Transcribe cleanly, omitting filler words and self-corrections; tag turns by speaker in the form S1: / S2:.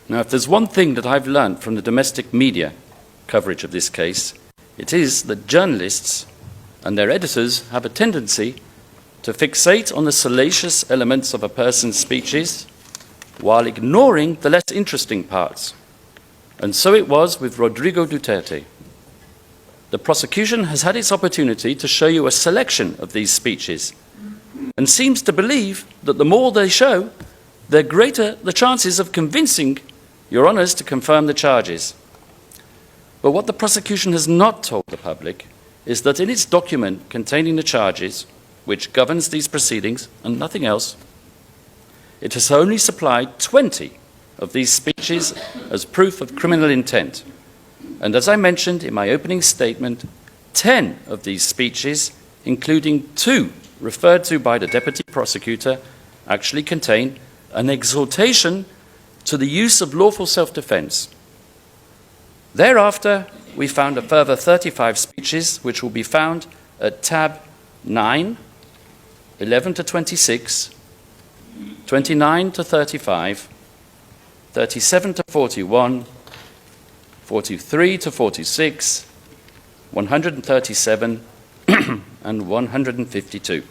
S1: Now, if there's one thing that I've learned from the domestic media coverage of this case, it is that journalists and their editors have a tendency to fixate on the salacious elements of a person's speeches while ignoring the less interesting parts. And so it was with Rodrigo Duterte. The prosecution has had its opportunity to show you a selection of these speeches and seems to believe that the more they show, the greater the chances of convincing Your Honours to confirm the charges. But what the prosecution has not told the public is that in its document containing the charges, which governs these proceedings and nothing else, it has only supplied 20 of these speeches as proof of criminal intent. And as I mentioned in my opening statement, 10 of these speeches, including 2 referred to by the deputy prosecutor, actually contain an exhortation to the use of lawful self-defense. Thereafter, we found a further 35 speeches, which will be found at tab 9, 11 to 26, 29 to 35, 37 to 41, 43 to 46, 137, and 152.